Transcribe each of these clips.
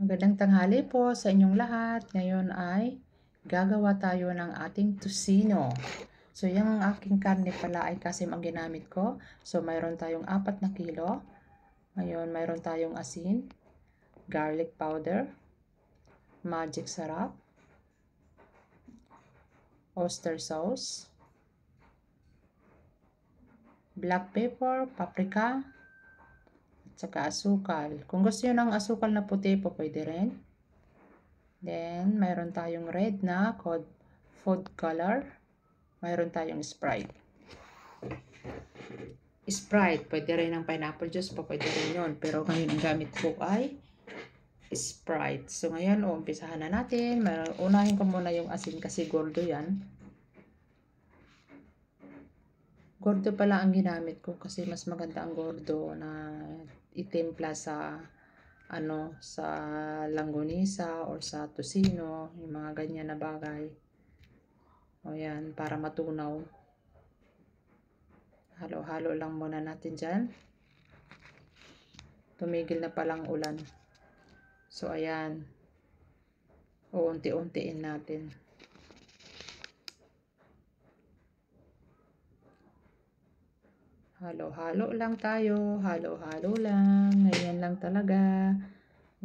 Magandang tanghali po sa inyong lahat. Ngayon ay gagawa tayo ng ating tocino. So, yung aking karne pala ay kasim ang ginamit ko. So, mayroon tayong 4 na kilo. Ngayon, mayroon tayong asin, garlic powder, magic sarap, oyster sauce, black pepper, paprika, at saka asukal. Kung gusto nyo ng asukal na puti po, pwede rin. Then, mayroon tayong red na food color. Mayroon tayong Sprite. Sprite, pwede rin ng pineapple juice po, pwede rin yun. Pero ngayon ang gamit ko ay Sprite. So ngayon, umpisahan na natin. Unahin ko muna yung asin kasi gordo yan. Gordo pala ang ginamit ko kasi mas maganda ang gordo na itimpla sa sa langgonisa or sa tocino, yung mga ganyan na bagay. O yan, para matunaw. Halo-halo lang muna natin dyan. Tumigil na palang ulan. So, ayan. Uunti-untiin natin. Halo-halo lang tayo. Halo-halo lang. Ganyan lang talaga.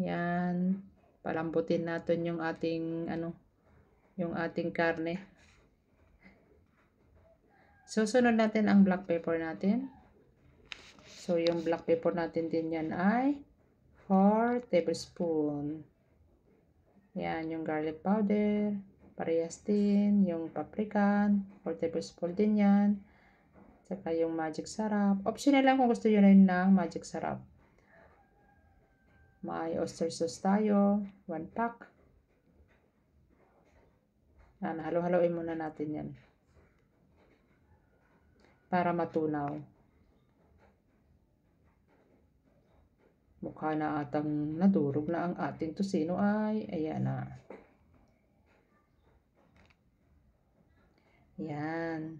Yan. Palambutin natin yung ating, yung ating karne. Susunod natin ang black pepper natin. So, yung black pepper natin din yan ay 4 tablespoon. Yan, yung garlic powder. Parehas din. Yung paprika, 4 tablespoon din yan. Saka yung magic sarap. Optional lang kung gusto nyo rin ng magic sarap. May oyster sauce tayo. 1 pack. Yan, halo-haloin muna natin yan. Para matunaw. Mukha na atang nadurog na ang ating tocino ay. Ayan na. Yan.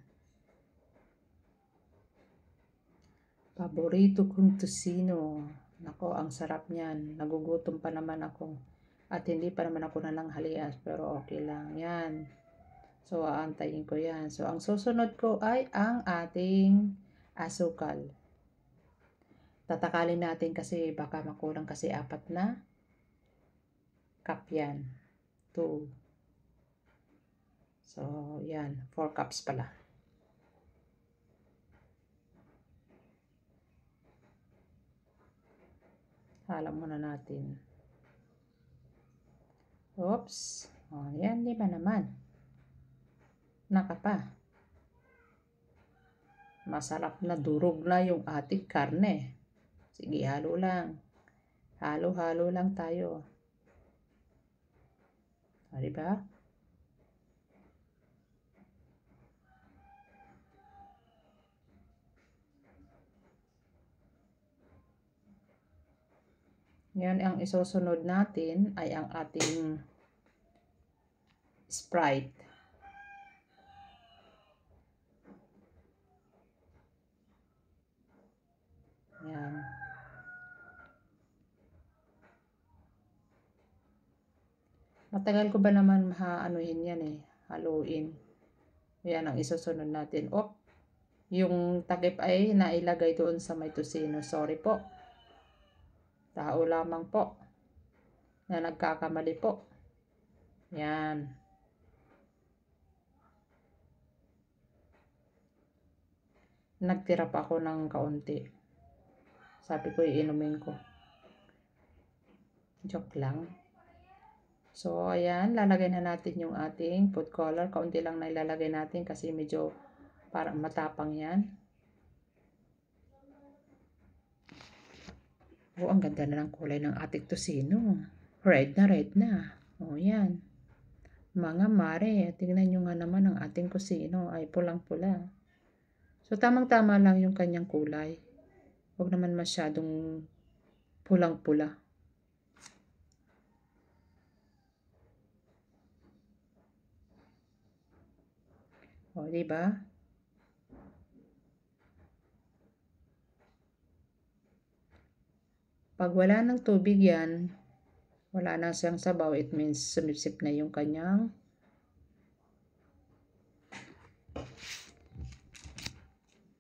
Paborito kong tocino. Nako, ang sarap niyan. Nagugutom pa naman ako. At hindi pa naman ako nananghalian. Pero okay lang. Yan. So, aantayin ko yan. So, ang susunod ko ay ang ating asukal. Tatakalin natin kasi baka makulang kasi 4 na cup yan. 2. So, yan. 4 cups pala. Hala muna natin. Oops. O, yan. 5 naman. Naka pa. Masarap na durog na yung ating karne. Sige, halo lang. Halo-halo lang tayo. O, diba? Yan ang isusunod natin ay ang ating Sprite. Yan. Matagal ko ba naman anuhin yan eh. Haluin. Yan ang isusunod natin. Yung takip ay nailagay doon sa may tocino. Sorry po. Tao lamang po. Na nagkakamali po. Yan. Nagtira pa ako ng kaunti. Sabi ko, iinumin ko. Joke lang. So, ayan. Lalagay na natin yung ating food color. Kaunti lang na ilalagay natin kasi medyo parang matapang yan. Ang ganda na ng kulay ng ating tocino. Red na. Yan. Mga mare, tingnan nyo nga naman ang ating tocino ay pulang-pula. So, tamang-tama lang yung kanyang kulay. Huwag naman masyadong pulang-pula. Diba? Pag wala ng tubig yan, wala na siyang sabaw, it means sumipsip na yung kanyang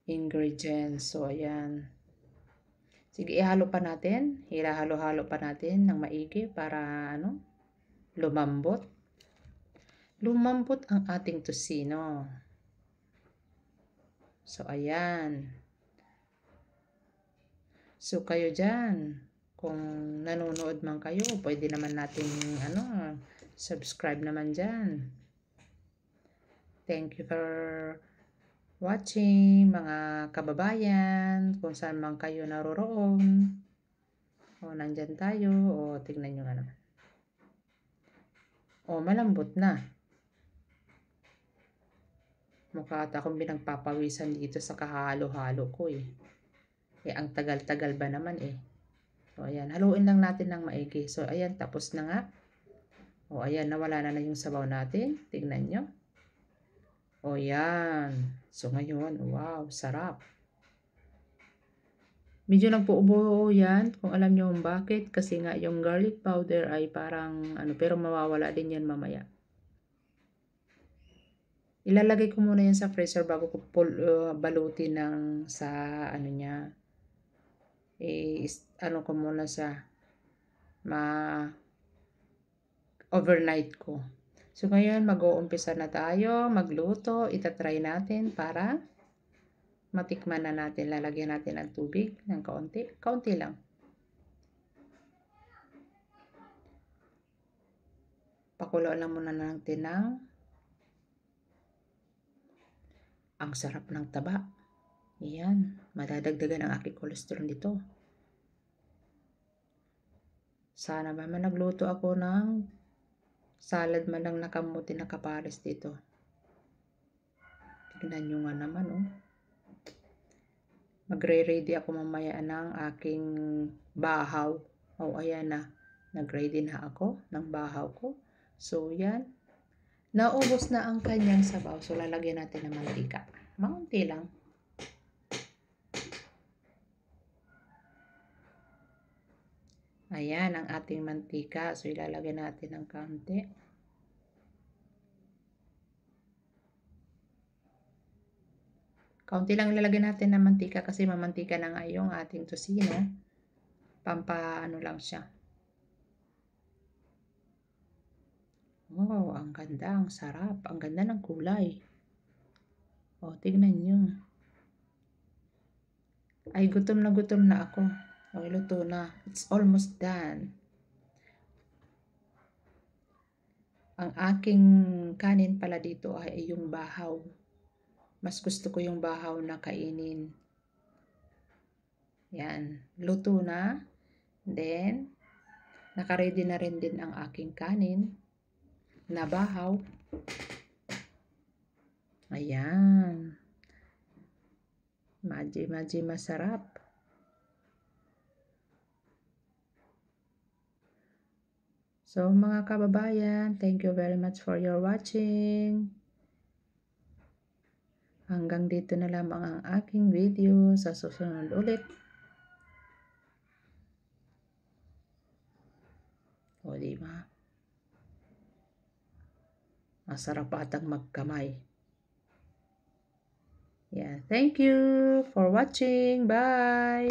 ingredients. So, ayan. Sige, ihalo pa natin. Hilahalo-halo pa natin ng maigi para lumambot. Lumambot ang ating tocino. So, ayan. So, kayo dyan, kung nanonood man kayo, pwede naman natin, subscribe naman dyan. Thank you for watching, mga kababayan, kung saan man kayo naroroon. O, nandyan tayo. O, tignan nyo nga naman. O, malambot na. Mukha ata akong pinagpapawisan dito sa kahalo-halo ko eh. Ang tagal-tagal ba naman eh. So, ayan. Haluin lang natin ng maigi. So, ayan. Tapos na nga. O, ayan. Nawala na yung sabaw natin. Tignan nyo. O, yan. So, ngayon. Wow. Sarap. Medyo nagpo-ubo yan. Kung alam nyo bakit. Kasi nga yung garlic powder ay parang pero mawawala din yan mamaya. Ilalagay ko muna yan sa freezer bago ko balutin sa niya. Ko muna sa overnight ko. So ngayon mag-uumpisa na tayo magluto. Itatry natin para matikman na natin. Lalagyan natin ng tubig ng kaunti. Kaunti lang. Pakuloan lang muna natin ng ang sarap ng taba. Ayan. Madadagdagan ang aking cholesterol dito. Sana ba nagluto ako ng salad man lang nakamuti na kapares dito. Tignan nyo nga naman oh. Magre-ready ako mamaya ng aking bahaw. Oh, ayan na. Nag-ready na ako ng bahaw ko. So, yan. Naubos na ang kanyang sabaw. So, lalagyan natin ng mantika. Maunti lang. Ayan ang ating mantika. So, ilalagyan natin ng kaunti. Kaunti lang ilalagyan natin ng mantika kasi mamantika na nga yung ating tocino. Lang siya. Wow, ang ganda, ang sarap. Ang ganda ng kulay. O, tignan nyo. Ay, gutom na ako. O, luto na. It's almost done. Ang aking kanin pala dito ay yung bahaw. Mas gusto ko yung bahaw na kainin. Yan. Luto na. Then, nakaready na rin din ang aking kanin na bahaw. Ayan. Maji masarap. So, mga kababayan, thank you very much for your watching. Hanggang dito na lamang ang aking video. Sa susunod ulit. O, diba? Masarap atang magkamay. Yeah, thank you for watching. Bye!